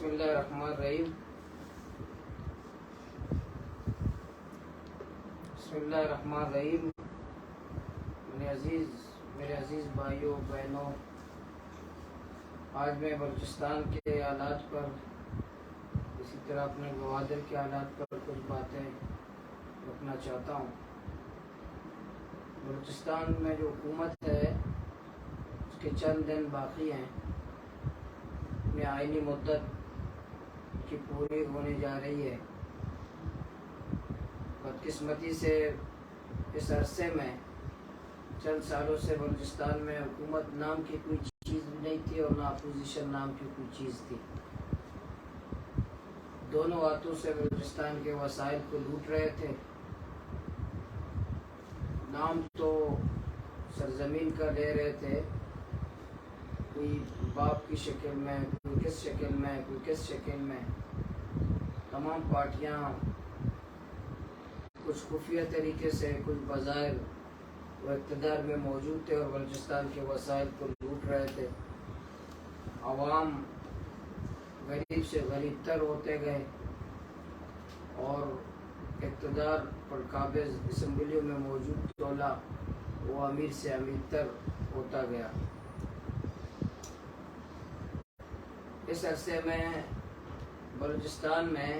بسم اللہ الرحمن الرحیم۔ بسم اللہ الرحمن الرحیم۔ میرے عزیز بھائیوں بہنوں، آج میں بلوچستان کے حالات پر، اسی طرح اپنے گوادر کے حالات پر کچھ باتیں رکھنا چاہتا ہوں۔ بلوچستان میں جو حکومت ہے اس کے چند دن باقی ہیں، میں آئینی مدت کی پوری ہونے جا رہی ہے۔ بدقسمتی سے اس عرصے میں چند سالوں سے بلوچستان میں حکومت نام کی کوئی چیز نہیں تھی اور نہ اپوزیشن نام کی کوئی چیز تھی۔ دونوں ہاتھوں سے بلوچستان کے وسائل کو لوٹ رہے تھے۔ نام تو سرزمین کا لے رہے تھے، کوئی باپ کی شکل میں، کوئی کس شکل میں، کوئی کس شکل میں۔ تمام پارٹیاں کچھ خفیہ طریقے سے، کچھ بظاہر وہ اقتدار میں موجود تھے اور بلوچستان کے وسائل کو لوٹ رہے تھے۔ عوام غریب سے غریب تر ہوتے گئے اور اقتدار پر قابض اسمبلیوں میں موجود ٹولہ وہ امیر سے امیر تر ہوتا گیا۔ اس عرصے میں بلوچستان میں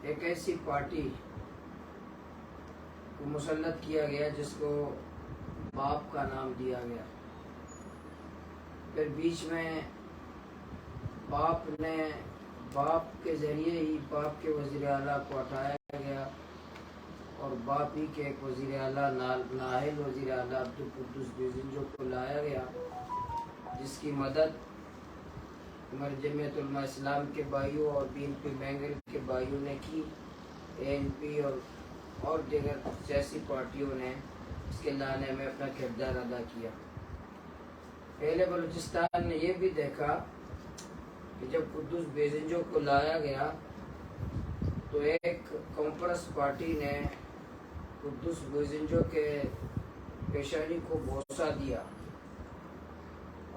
ایک ایسی پارٹی کو مسلط کیا گیا جس کو باپ کا نام دیا گیا۔ پھر بیچ میں باپ کے ذریعے ہی باپ کے وزیر اعلیٰ کو ہٹایا گیا اور باپ ہی کے ایک وزیر اعلیٰ نااہل وزیر اعلیٰ عبدالقدوس بیزنجو کو لایا گیا، جس کی مدد ہمارے جمعیت علماء اسلام کے بھائیوں اور BNP مینگل کے بھائیوں نے کی۔ ANP اور دیگر سیاسی پارٹیوں نے اس کے لانے میں اپنا کردار ادا کیا۔ پہلے بلوچستان نے یہ بھی دیکھا کہ جب قدوس بیزنجو کو لایا گیا تو ایک کانفرنس پارٹی نے قدوس بیزنجو کے پیشانی کو بوسہ دیا،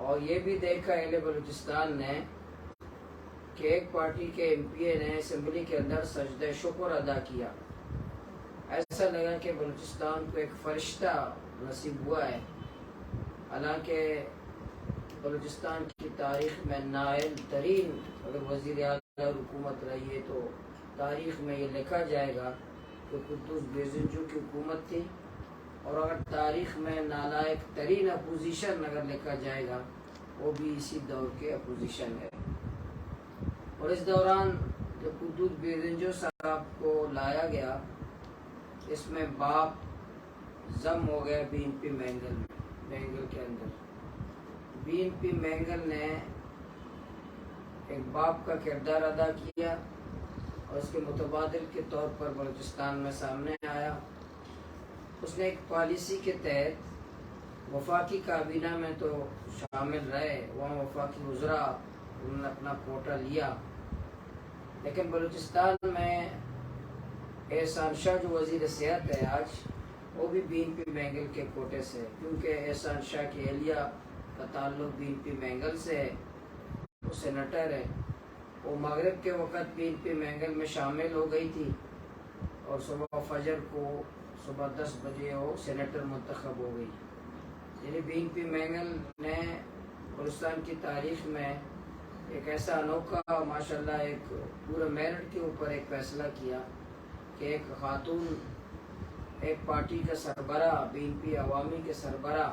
اور یہ بھی دیکھا اہل بلوچستان نے کہ ایک پارٹی کے MP نے اسمبلی کے اندر سجدہ شکر ادا کیا۔ ایسا لگا کہ بلوچستان کو ایک فرشتہ نصیب ہوا ہے، حالانکہ بلوچستان کی تاریخ میں نااہل ترین اگر وزیر اعلیٰ حکومت رہی ہے تو تاریخ میں یہ لکھا جائے گا کہ قدوس بیزنجو کی حکومت تھی، اور اگر تاریخ میں نالائق ترین اپوزیشن اگر لکھا جائے گا وہ بھی اسی دور کے اپوزیشن ہے۔ اور اس دوران جب قدوس بیزنجو صاحب کو لایا گیا، اس میں باپ ضم ہو گیا BNP مینگل کے اندر۔ BNP مینگل نے ایک باپ کا کردار ادا کیا اور اس کے متبادل کے طور پر بلوچستان میں سامنے آیا۔ اس نے ایک پالیسی کے تحت وفاقی کابینہ میں تو شامل رہے، وہاں وفاقی وزراء انہوں نے اپنا کوٹا لیا، لیکن بلوچستان میں احسان شاہ جو وزیر صحت ہے آج، وہ بھی BNP مینگل کے کوٹے سے، کیونکہ احسان شاہ کی اہلیہ کا تعلق BNP مینگل سے ہے، وہ سینیٹر ہے۔ وہ مغرب کے وقت BNP مینگل میں شامل ہو گئی تھی اور صبح فجر کو صبح 10 بجے وہ سینیٹر منتخب ہو گئی۔ یعنی BNP مینگل نے بلوچستان کی تاریخ میں ایک ایسا انوکھا ماشاءاللہ ایک پورے میرٹ کے اوپر ایک فیصلہ کیا کہ ایک خاتون ایک پارٹی کا سربراہ، BNP عوامی کے سربراہ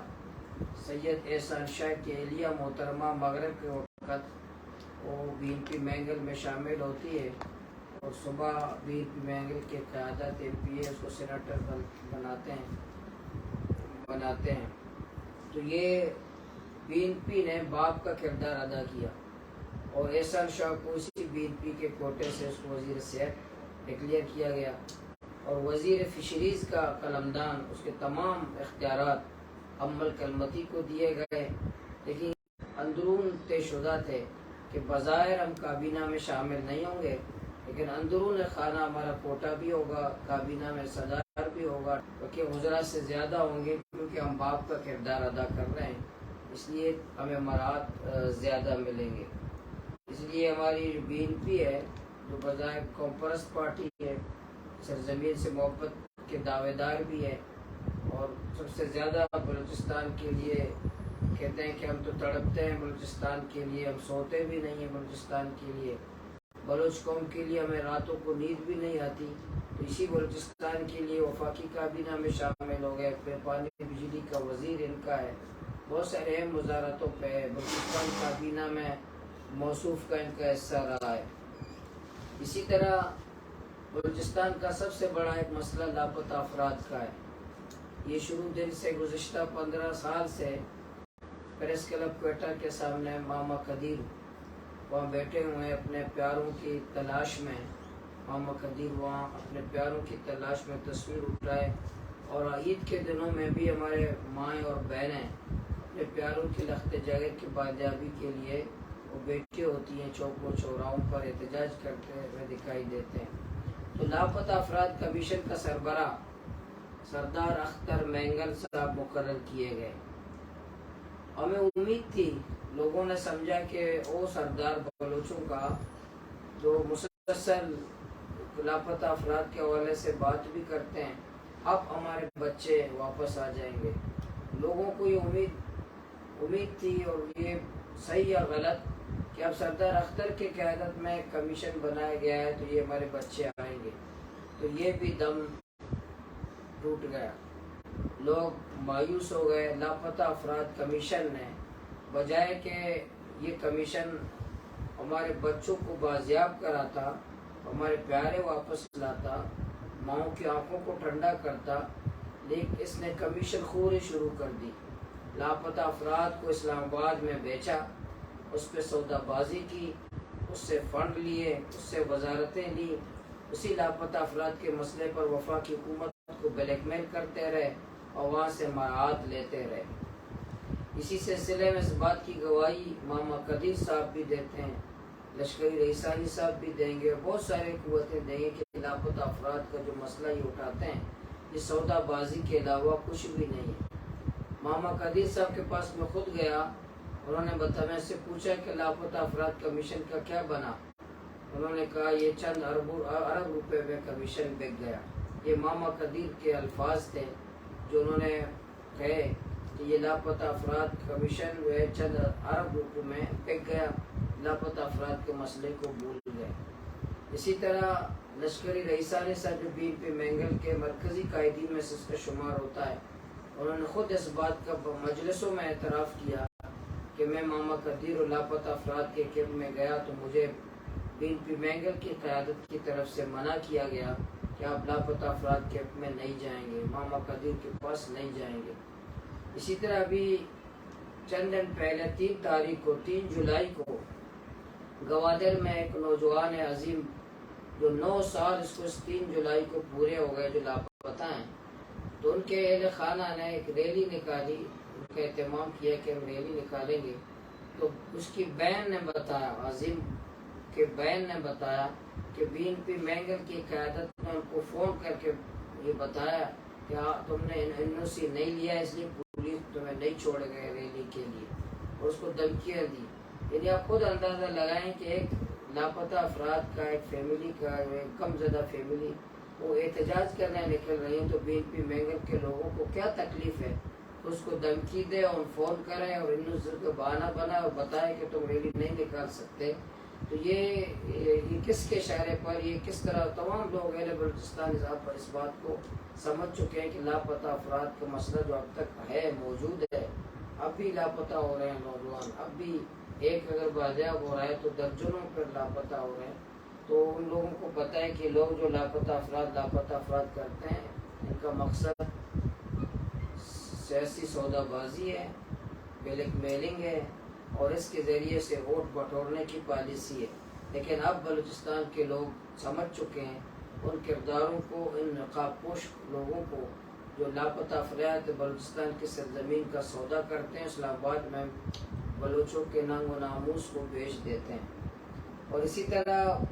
سید احسان شاہ کی اہلیہ محترمہ مغرب کے وقت وہ BNP مینگل میں شامل ہوتی ہے اور صبح BNP مینگل کے قیادت MPA اس کو سینیٹر بناتے ہیں۔ تو یہ BNP نے باپ کا کردار ادا کیا اور احسان شاہ کو اسی BNP کے کوٹے سے اس کو وزیر صحت ڈکلیئر کیا گیا، اور وزیر فشریز کا قلمدان، اس کے تمام اختیارات ام الکلمتی کو دیے گئے۔ لیکن اندرون طے شدہ تھے کہ بظاہر ہم کابینہ میں شامل نہیں ہوں گے، لیکن اندرون خانہ ہمارا کوٹا بھی ہوگا، کابینہ میں صدر بھی ہوگا، کیونکہ وزراء سے زیادہ ہوں گے، کیونکہ ہم باپ کا کردار ادا کر رہے ہیں، اس لیے ہمیں مراعات زیادہ ملیں گے۔ اس اس لیے ہماری BNP ہے جو بظاہر قوم پرست پارٹی ہے، سرزمین سے محبت کے دعوے دار بھی ہے، اور سب سے زیادہ بلوچستان کے لیے کہتے ہیں کہ ہم تو تڑپتے ہیں بلوچستان کے لیے، ہم سوتے بھی نہیں ہیں بلوچستان کے لیے، بلوچ قوم کے لیے ہمیں راتوں کو نیند بھی نہیں آتی، تو اسی بلوچستان کے لیے وفاقی کابینہ میں شامل ہو گئے، پھر پانی بجلی کا وزیر ان کا ہے، بہت سارے اہم وزارتوں پہ بلوچستان کابینہ میں موصوف کا ان کا حصہ رہا ہے۔ اسی طرح بلوچستان کا سب سے بڑا ایک مسئلہ لاپتہ افراد کا ہے۔ یہ شروع دن سے گزشتہ 15 سال سے پریس کلب کوئٹہ کے سامنے ماما قدیر وہاں بیٹھے ہوئے ہیں اپنے پیاروں کی تلاش میں، ماما قدیر وہاں اپنے پیاروں کی تلاش میں تصویر اٹھائے، اور عید کے دنوں میں بھی ہمارے مائیں اور بہنیں اپنے پیاروں کی لخت جگر کی بازیابی کے لیے وہ بیٹھی ہوتی ہیں، چوکوں چوراہوں پر احتجاج کرتے ہوئے دکھائی دیتے ہیں۔ تو لاپتہ افراد کمیشن کا سربراہ سردار اختر مینگل صاحب مقرر کیے گئے۔ ہمیں امید تھی، لوگوں نے سمجھا کہ وہ سردار بلوچوں کا جو مسلسل لاپتہ افراد کے حوالے سے بات بھی کرتے ہیں، اب ہمارے بچے واپس آ جائیں گے۔ لوگوں کو یہ امید تھی، اور یہ صحیح یا غلط، کہ اب سردار اختر کی قیادت میں کمیشن بنایا گیا ہے تو یہ ہمارے بچے آئیں گے، تو یہ بھی دم ٹوٹ گیا، لوگ مایوس ہو گئے۔ لاپتہ افراد کمیشن نے بجائے کہ یہ کمیشن ہمارے بچوں کو بازیاب کراتا، ہمارے پیارے واپس لاتا، ماؤں کی آنکھوں کو ٹھنڈا کرتا، لیکن اس نے کمیشن خوری شروع کر دی، لاپتہ افراد کو اسلام آباد میں بیچا، اس پہ سودا بازی کی، اس سے فنڈ لیے، اس سے وزارتیں لی، اسی لاپتہ افراد کے مسئلے پر وفاقی حکومت کو بلیک میل کرتے رہے اور وہاں سے مراعات لیتے رہے۔ اسی سلسلے میں اس بات کی گواہی ماما قدیر صاحب بھی دیتے ہیں، لشکری رئیسانی صاحب بھی دیں گے، اور بہت سارے قوتیں دیں گے کہ لاپتہ افراد کا جو مسئلہ یہ اٹھاتے ہیں یہ سودا بازی کے علاوہ کچھ بھی نہیں ہے۔ ماما قدیر صاحب کے پاس میں خود گیا، انہوں نے میں سے پوچھا کہ لاپتہ افراد کمیشن کا کیا بنا؟ انہوں نے کہا یہ چند ارب روپے میں کمیشن بک گیا۔ یہ ماما قدیر کے الفاظ تھے جو انہوں نے کہے کہ یہ لاپتہ افراد کمیشن جو ہے چند ارب روپے میں بک گیا، لاپتہ افراد کے مسئلے کو بھول گئے۔ اسی طرح لشکری رئیسانی صاحب جو BNP مینگل کے مرکزی قائدین میں سے اس کا شمار ہوتا ہے، انہوں نے خود اس بات کا مجلسوں میں اعتراف کیا کہ میں ماما قدیر اور لاپتہ افراد کے کیمپ میں گیا تو مجھے BNP مینگل کی قیادت کی طرف سے منع کیا گیا کہ آپ لاپتہ افراد کیمپ میں نہیں جائیں گے، ماما قدیر کے پاس نہیں جائیں گے۔ اسی طرح ابھی چند دن پہلے 3 جولائی کو گوادر میں ایک نوجوان عظیم جو 9 سال اس کو 3 جولائی کو پورے ہو گئے جو لاپتہ ہیں، تو ان کے اہل خانہ نے ایک ریلی نکالی، ان کا اہتمام کیا کہ ہم ریلی نکالیں گے، تو اس کی بہن نے بتایا، عظیم کے بہن نے بتایا کہ BNP مینگل کی قیادت نے ان کو فون کر کے یہ بتایا کہ تم نے NOC نہیں لیا اس لیے پولیس تمہیں نہیں چھوڑ گئے ریلی کے لیے، اور اس کو دھمکیاں دی۔ یعنی آپ خود اندازہ لگائیں کہ ایک لاپتہ افراد کا، ایک فیملی کا، ایک کم زدہ فیملی وہ احتجاج کرنے نکل رہی ہیں، تو BNP مینگل کے لوگوں کو کیا تکلیف ہے، اس کو دھمکی دے اور فون کریں اور NOC کا بہانہ بنائے اور بتائے کہ تم ریلی نہیں نکال سکتے۔ تو یہ کس کے اشارے پر، یہ کس طرح تمام لوگ اہل بلوچستان پر اس بات کو سمجھ چکے ہیں کہ لاپتہ افراد کا مسئلہ جو اب تک ہے، موجود ہے، اب بھی لاپتہ ہو رہے ہیں نوجوان، اب بھی ایک اگر بازیاب ہو رہا ہے تو درجنوں پر لاپتہ ہو رہے ہیں۔ تو ان لوگوں کو پتہ ہے کہ لوگ جو لاپتہ افراد کرتے ہیں، ان کا مقصد سیاسی سودا بازی ہے، بلیک میلنگ ہے، اور اس کے ذریعے سے ووٹ بٹورنے کی پالیسی ہے۔ لیکن اب بلوچستان کے لوگ سمجھ چکے ہیں ان کرداروں کو، ان نقاب پوش لوگوں کو جو لاپتہ افراد بلوچستان کی سرزمین کا سودا کرتے ہیں، اسلام آباد میں بلوچوں کے ننگ و ناموس کو بیچ دیتے ہیں۔ اور اسی طرح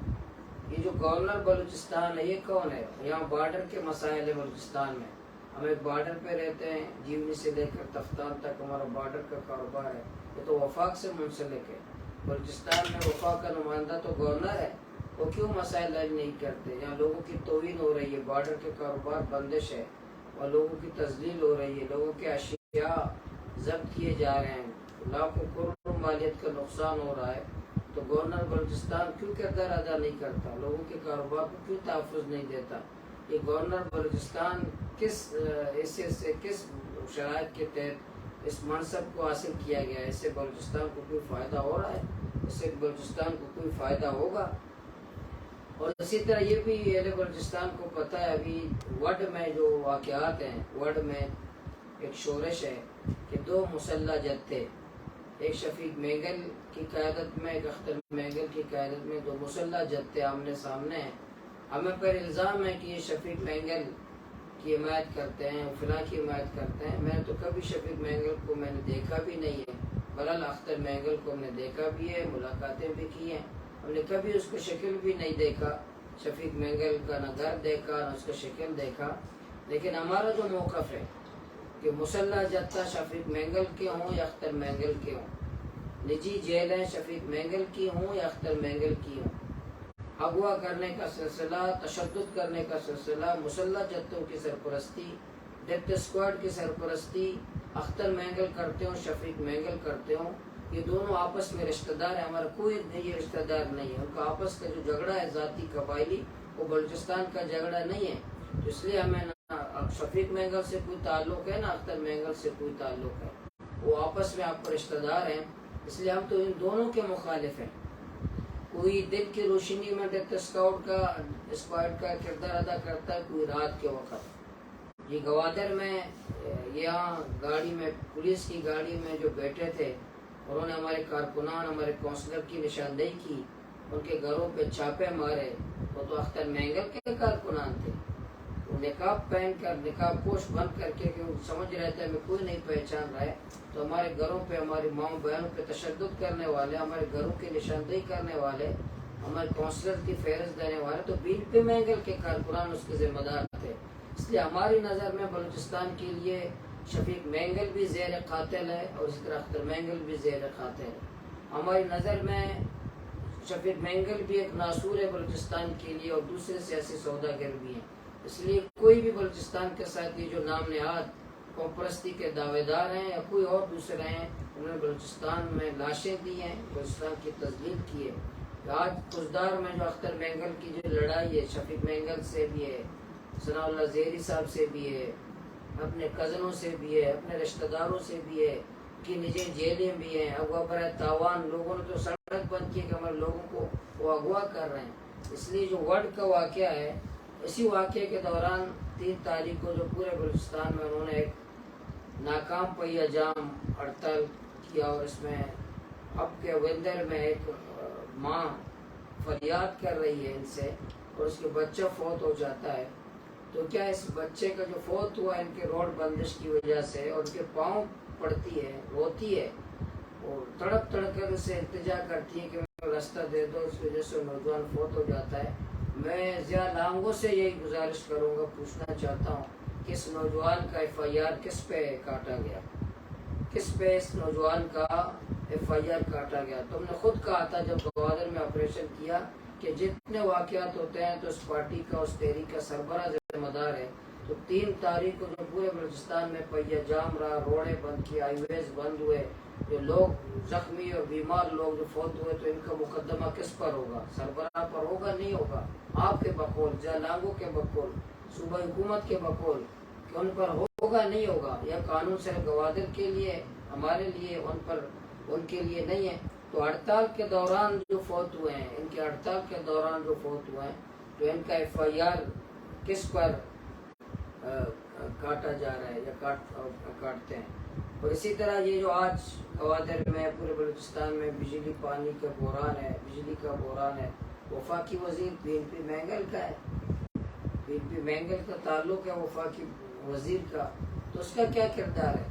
یہ جو گورنر بلوچستان ہے، یہ کون ہے؟ یہاں بارڈر کے مسائل ہے بلوچستان میں، ہم ایک بارڈر پہ رہتے ہیں، جیونی سے لے کر تفتان تک ہمارا بارڈر کا کاروبار ہے، یہ تو وفاق سے منسلک ہے۔ بلوچستان میں وفا کا نمائندہ تو گورنر ہے، وہ کیوں مسائل حل نہیں کرتے؟ یہاں لوگوں کی توہین ہو رہی ہے، بارڈر کے کاروبار بندش ہے اور لوگوں کی تذلیل ہو رہی ہے، لوگوں کے اشیاء ضبط کیے جا رہے ہیں، لاکھوں کروڑ مالیت کا نقصان ہو رہا ہے، تو گورنر بلوچستان کیوں کردار ادا نہیں کرتا؟ لوگوں کے کاروبار کو کیوں تحفظ نہیں دیتا؟ یہ گورنر بلوچستان کس حیثیت سے، کس شرائط کے تحت اس منصب کو حاصل کیا گیا ہے؟ اس سے بلوچستان کو کوئی فائدہ ہو رہا ہے؟ اس سے بلوچستان کو کوئی فائدہ ہوگا؟ اور اسی طرح یہ بھی اہل بلوچستان کو پتہ ہے، ابھی وڈ میں جو واقعات ہیں، وڈ میں ایک شورش ہے کہ دو مسلح جتھے، ایک شفیق مینگل کی قیادت میں، ایک اختر مینگل کی قیادت میں، دو مسلح جتھے آمنے سامنے ہیں۔ ہمیں پر الزام ہے کہ یہ شفیق مینگل کی حمایت کرتے ہیں، فلاں کی حمایت کرتے ہیں۔ میں نے تو کبھی شفیق مینگل کو میں نے دیکھا بھی نہیں ہے، بہرحال اختر مینگل کو ہم نے دیکھا بھی ہے، ملاقاتیں بھی کی ہیں، ہم نے کبھی اس کو شکل بھی نہیں دیکھا، شفیق مینگل کا نہ گھر دیکھا نہ اس کا شکل دیکھا۔ لیکن ہمارا جو موقف ہے کہ مسلح جتھا شفیق مینگل کے ہوں یا اختر مینگل کے ہوں، نجی جیلیں شفیق مینگل کی ہوں یا اختر مینگل کی ہوں، اغوا کرنے کا سلسلہ، تشدد کرنے کا سلسلہ، مسلح جتھوں کی سرپرستی، ڈیتھ اسکواڈ کی سرپرستی اختر مینگل کرتے ہوں، شفیق مینگل کرتے ہوں، یہ دونوں آپس میں رشتہ دار ہیں، ہمارا کوئی یہ رشتہ دار نہیں ہے۔ ان کا آپس کا جو جھگڑا ہے ذاتی قبائلی، وہ بلوچستان کا جھگڑا نہیں ہے، تو اس لیے ہمیں نہ شفیق مینگل سے کوئی تعلق ہے نہ اختر مینگل سے کوئی تعلق ہے، وہ آپس میں آپ کو رشتہ دار ہیں، اس لیے ہم تو ان دونوں کے مخالف ہیں۔ کوئی دن کی روشنی میں ڈیتھ اسکواڈ کا کردار ادا کرتا ہے، کوئی رات کے وقت۔ یہ گوادر میں یہاں گاڑی میں، پولیس کی گاڑی میں جو بیٹھے تھے، انہوں نے ہمارے کارکنان، ہمارے کونسلر کی نشاندہی کی، ان کے گھروں پہ چھاپے مارے، وہ تو اختر مینگل کے کارکنان تھے، وہ نقاب پہن کر، نقاب پوش بن کر کے، کہ سمجھ رہے تھے ہمیں کوئی نہیں پہچان رہا ہے، تو ہمارے گھروں پہ، ہماری ماؤں بہنوں پہ تشدد کرنے والے، ہمارے گھروں کی نشاندہی کرنے والے، ہمارے کونسلر کی فہرست دینے والے تو بی مینگل کے کارکنان اس کے ذمہ دار تھے۔ اس لیے ہماری نظر میں بلوچستان کے لیے شفیق مینگل بھی زیر قاتل ہے اور اسی طرح اختر مینگل بھی زیر قاتل ہے۔ ہماری نظر میں شفیق مینگل بھی ایک ناسور ہے بلوچستان کے لیے، اور دوسرے سیاسی سوداگر بھی ہیں۔ اس لیے کوئی بھی بلوچستان کے ساتھ یہ جو نام نہاد قوم پرستی کے دعوے دار ہیں یا کوئی اور دوسرے ہیں، انہوں نے بلوچستان میں لاشیں دی ہیں، بلوچستان کی تذلیل کی ہے۔ آج کچدار میں جو اختر مینگل کی جو لڑائی ہے، شفیق مینگل سے بھی ہے، ثناء اللہ زہری صاحب سے بھی ہے، اپنے کزنوں سے بھی ہے، اپنے رشتہ داروں سے بھی ہے، کی نجی جیلیں بھی ہیں، اغوا برائے تاوان، لوگوں نے تو سڑک بند کی کہ ہمارے لوگوں کو وہ اغوا کر رہے ہیں۔ اس لیے جو وڈ کا واقعہ ہے، اسی واقعے کے دوران 3 تاریخ کو جو پورے بلوچستان میں انہوں نے ایک ناکام پہیہ جام ہڑتال کیا، اور اس میں اب کے وندر میں ایک ماں فریاد کر رہی ہے ان سے، اور اس کے بچہ فوت ہو جاتا ہے، تو کیا اس بچے کا جو فوت ہوا ان کے روڈ بندش کی وجہ سے، اور ان کے پاؤں پڑتی ہے، روتی ہے، اور تڑپ کر اسے التجا کرتی ہے کہ میں راستہ دے دو، اس وجہ سے نوجوان فوت ہو جاتا ہے۔ میں ضیاء لانگوں سے یہی گزارش کروں گا، پوچھنا چاہتا ہوں کہ اس نوجوان کا FIR کس پہ کاٹا گیا، کس پہ اس نوجوان کا FIR کاٹا گیا؟ تم نے خود کہا تھا جب گوادر میں آپریشن کیا کہ جتنے واقعات ہوتے ہیں تو اس پارٹی کا، اس تحریک کا سربراہ ذمہ دار ہے، تو 3 تاریخ کو جو پورے بلوچستان میں پہیہ جام رہا، روڈیں بند کی، ہائی ویز بند ہوئے، جو لوگ زخمی اور بیمار لوگ جو فوت ہوئے، تو ان کا مقدمہ کس پر ہوگا؟ سربراہ پر ہوگا؟ نہیں ہوگا؟ آپ کے بقول، ضیاء لانگو کے بقول، صوبہ حکومت کے بقول، کہ ان پر ہوگا؟ نہیں ہوگا؟ یا قانون صرف گوادر کے لیے، ہمارے لیے، ان کے لیے نہیں ہے؟ تو ہڑتال کے دوران جو فوت ہوئے ہیں، ان کے ہڑتال کے دوران جو فوت ہوئے ہیں، تو ان کا FIR کس پر کاٹا جا رہا ہے یا کاٹتے ہیں؟ اور اسی طرح یہ جو آج گوادر میں، پورے بلوچستان میں بجلی پانی کا بحران ہے، بجلی کا بحران ہے، وفاقی وزیر BNP مینگل کا ہے، BNP مینگل کا تعلق ہے وفاقی وزیر کا، تو اس کا کیا کردار ہے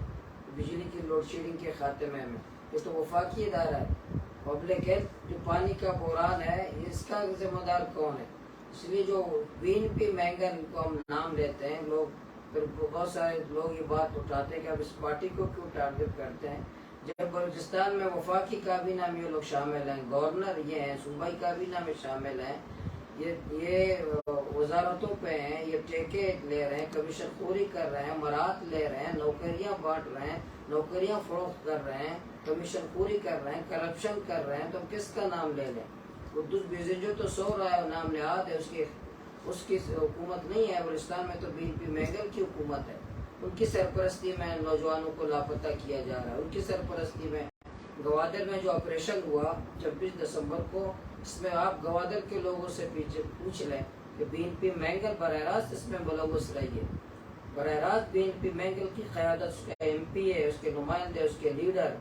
بجلی کی لوڈ شیڈنگ کے خاتمے میں؟ یہ تو وفاقی ادارہ ہے۔ پبلک ہیلتھ جو پانی کا بحران ہے، اس کا ذمہ دار کون ہے؟ اس لیے جو BNP مینگل کو ہم نام لیتے ہیں، لوگ پھر بہت سارے لوگ یہ بات اٹھاتے ہیں کہ اب اس پارٹی کو کیوں ٹارگٹ کرتے ہیں، جب بلوچستان میں وفاقی کابینہ میں یہ لوگ شامل ہیں، گورنر یہ ہیں، صوبائی کابینہ میں شامل ہیں، یہ وزارتوں پہ ہیں، یہ ٹھیکے لے رہے ہیں، کمیشن خوری کر رہے ہیں، مراد لے رہے ہیں، نوکریاں بانٹ رہے ہیں، نوکریاں فروخت کر رہے ہیں، کمیشن خوری کر رہے ہیں، کرپشن کر رہے ہیں، تو کس کا نام لے لیں؟ قدوس بیزنجو تو سو رہا ہے، نام نہاد ہے، اس کی حکومت نہیں ہے بلوچستان میں، تو بی پی مینگل کی حکومت ہے، ان کی سرپرستی میں نوجوانوں کو لاپتہ کیا جا رہا ہے، ان کی سرپرستی میں گوادر میں جو آپریشن ہوا 26 دسمبر کو، اس میں آپ گوادر کے لوگوں سے پوچھ لیں کہ بین پی مینگل براہ راست اس میں ملوث رہی ہے، براہ راست بین پی مینگل کی قیادت، اس کا ایم پی ہے، اس کے نمائندے، اس کے لیڈر،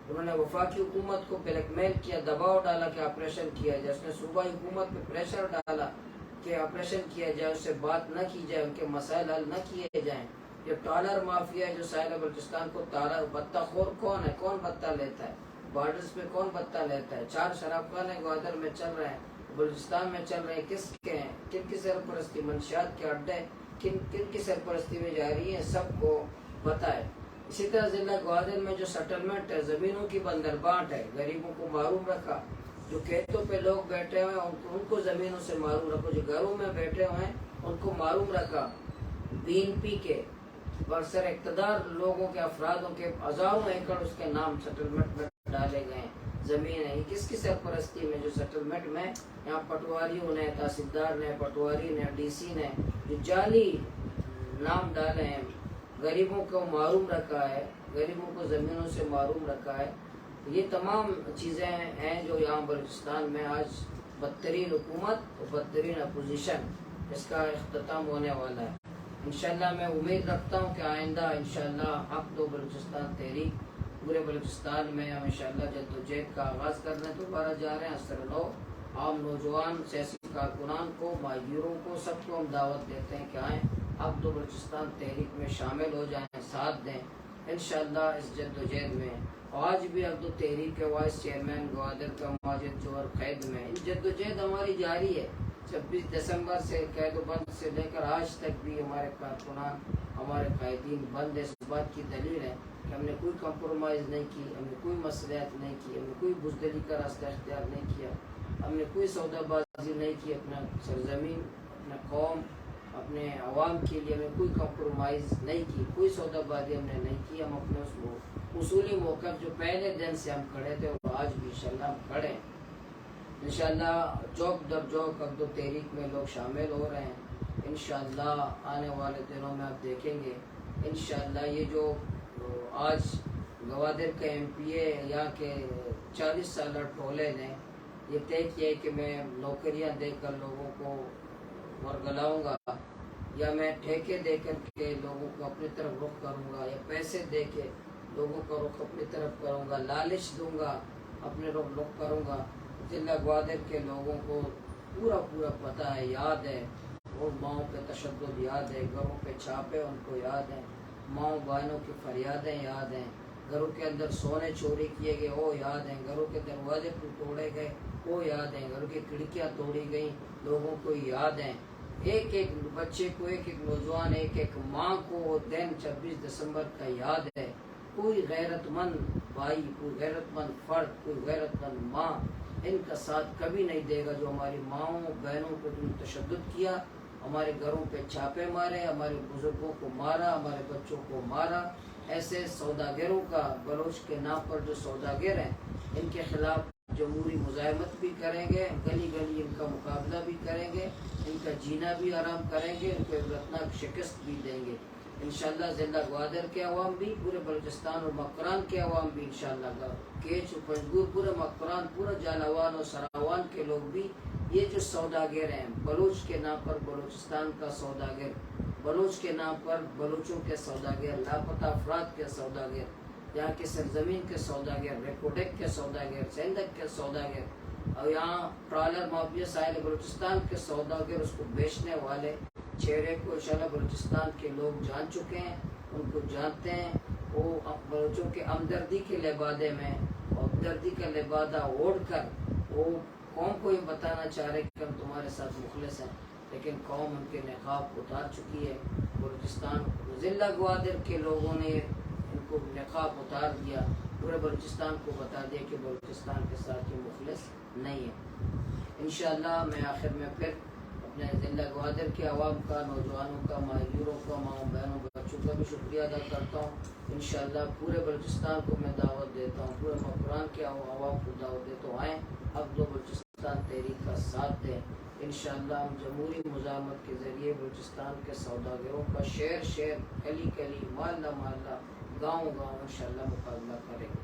انہوں نے وفاقی حکومت کو بلیک میل کیا، دباؤ ڈالا کہ آپریشن کیا جائے، اس نے صوبائی حکومت پہ پریشر ڈالا کہ آپریشن کیا جائے، اس سے بات نہ کی جائے، ان کے مسائل حل نہ کیے جائیں۔ یہ ٹالر مافیا ہے جو ساحل بلوچستان کو بتہ خور کون ہے؟ کون بتہ لیتا ہے؟ بارڈرز پہ کون بتہ لیتا ہے؟ 4 شراب خانے گوادر میں چل رہے ہیں، بلوچستان میں چل رہے ہیں، کس کے ہیں؟ کن کی سرپرستی؟ منشیات کے اڈے کن کی سرپرستی میں جاری ہیں، سب کو پتہ ہے۔ اسی طرح ضلع گوادر میں جو سیٹلمنٹ ہے، زمینوں کی بندر بانٹ ہے، غریبوں کو معروم رکھا، جو کھیتوں پہ لوگ بیٹھے ہوئے ہیں ان کو زمینوں سے معروم رکھو، جو گھروں میں بیٹھے ہوئے ہیں ان کو معروم رکھا۔ بی این پی کے برسر اقتدار لوگوں کے، افرادوں کے ہزاروں ایکڑ اس کے نام سیٹلمنٹ میں ڈالے گئے ہیں، زمین ہے۔ کس کی سرپرستی میں جو سیٹلمنٹ میں یہاں پٹواریوں نے، تحصیلدار نے، پٹواری نے، ڈی سی نے جو جعلی نام ڈالے ہیں، غریبوں کو معروم رکھا ہے، غریبوں کو زمینوں سے معروم رکھا ہے۔ یہ تمام چیزیں ہیں جو یہاں بلوچستان میں آج بدترین حکومت اور بدترین اپوزیشن، اس کا اختتام ہونے والا ہے۔ انشاءاللہ میں امید رکھتا ہوں کہ آئندہ انشاءاللہ حق دو بلوچستان تحریک پورے بلوچستان میں ہم انشاءاللہ جد و جہد کا آغاز کرنے دوبارہ جا رہے ہیں۔ اثر نو عام نوجوان، سیاسی کارکنان کو، ماہروں کو، سب کو ہم دعوت دیتے ہیں کہ آئیں، حق دو بلوچستان تحریک میں شامل ہو جائیں، ساتھ دیں انشاءاللہ اس جد و جہد میں۔ آج بھی حق دو تحریک کے وائس چیئرمین گوادر کا ماجد جوہر قید میں، جد و جہد ہماری جاری ہے۔ 26 دسمبر سے قید و بند سے لے کر آج تک بھی ہمارے کارکنان، ہمارے قائدین بند ہے۔ اس بات کی دلیل ہے کہ ہم نے کوئی کمپرومائز نہیں کی، ہم نے کوئی مصلحت نہیں کی، ہم نے کوئی بزدلی کا راستہ اختیار نہیں کیا، ہم نے کوئی سودا بازی نہیں کی، اپنا سرزمین، اپنا قوم، اپنے عوام کے لیے ہم نے کوئی کمپرومائز نہیں کی، کوئی سودا بازی ہم نے نہیں کی۔ ہم اپنے اس اصولی موقف جو پہلے دن سے ہم کھڑے تھے اور آج بھی انشاءاللہ ہم کھڑے ہیں۔ انشاءاللہ چوک در چوک عقد و تحریک میں لوگ شامل ہو رہے ہیں۔ انشاءاللہ آنے والے دنوں میں آپ دیکھیں گے انشاءاللہ یہ جو آج گوادر کا ایم پی اے یا کہ 40 سالہ ٹولے نے یہ طے کیا ہے کہ میں نوکریاں دے کر لوگوں کو ورگلاؤں گا، یا میں ٹھیکے دے کر کے لوگوں کو اپنی طرف رخ کروں گا، یا پیسے دے کے لوگوں کا رخ اپنی طرف کروں گا، لالچ دوں گا، اپنے رخ کروں گا۔ ضلع گوادر کے لوگوں کو پورا پتہ ہے، یاد ہے، اور ماؤں پہ تشدد یاد ہے، گھروں پہ چھاپے ان کو یاد ہیں، ماؤں بہنوں کی فریادیں یاد ہیں، گھروں کے اندر سونے چوری کیے گئے وہ یاد ہیں، گھروں کے دروازے توڑے گئے وہ یاد ہیں، گھروں کی کھڑکیاں توڑی گئیں لوگوں کو یاد ہیں۔ ایک ایک بچے کو، ایک ایک نوجوان، ایک ایک ماں کو وہ دن 26 دسمبر کا یاد ہے۔ کوئی غیرت مند بھائی، کوئی غیرت مند فرد، کوئی غیرت مند ماں ان کا ساتھ کبھی نہیں دے گا جو ہماری ماؤں بہنوں کو جو تشدد کیا، ہمارے گھروں پہ چھاپے مارے، ہمارے بزرگوں کو مارا، ہمارے بچوں کو مارا۔ ایسے سوداگروں کا، بلوچ کے نام پر جو سوداگر ہیں ان کے خلاف جمہوری مزاحمت بھی کریں گے، گلی گلی ان کا مقابلہ بھی کریں گے، ان کا جینا بھی آرام کریں گے، ان کو عبرتناک شکست بھی دیں گے انشاءاللہ۔ ضلع گوادر کے عوام بھی، پورے بلوچستان اور مکران کے عوام بھی انشاءاللہ، کیچ و پنجگور، پورے مکران، پورا جالاوان اور سراوان کے لوگ بھی، یہ جو سوداگر ہیں بلوچ کے نام پر، بلوچستان کا سوداگر، بلوچ کے نام پر بلوچوں کے سوداگر، لاپتہ افراد کے سوداگر، یہاں کے سرزمین کے سوداگر، ریکوڈک کے سوداگر، سندک کے سوداگر، اور یہاں ٹرالر مافیا ساحل بلوچستان کے سوداگر، اس کو بیچنے والے چہرے کو انشاءاللہ بلوچستان کے لوگ جان چکے ہیں، ان کو جانتے ہیں۔ وہ بلوچوں کے ہمدردی کے لبادے میں، ہمدردی کا لبادہ اوڑھ کر وہ قوم کو یہ بتانا چاہ رہے کہ ہم تمہارے ساتھ مخلص ہیں، لیکن قوم ان کے نقاب اتار چکی ہے۔ بلوچستان ضلع گوادر کے لوگوں نے ان کو نقاب اتار دیا، پورے بلوچستان کو بتا دے کہ بلوچستان کے ساتھ یہ مخلص نہیں ہے۔ انشاءاللہ میں آخر میں پھر اپنے ضلع گوادر کے عوام کا، نوجوانوں کا، ماہرینوں کا، ماؤں بہنوں بچوں کا بھی شکریہ ادا کرتا ہوں۔ انشاءاللہ پورے بلوچستان کو میں دعوت دیتا ہوں، پورے قرآن کے عوام کو دعوت دیتا ہوں، آئیں اب دو بلوچستان تحریک کا ساتھ دیں۔ انشاءاللہ ہم جمہوری مزاحمت کے ذریعے بلوچستان کے سوداگروں کا شہر شہر، گلی گلی، محلہ محلہ، گاؤں گاؤں انشاءاللہ مقابلہ کریں گے۔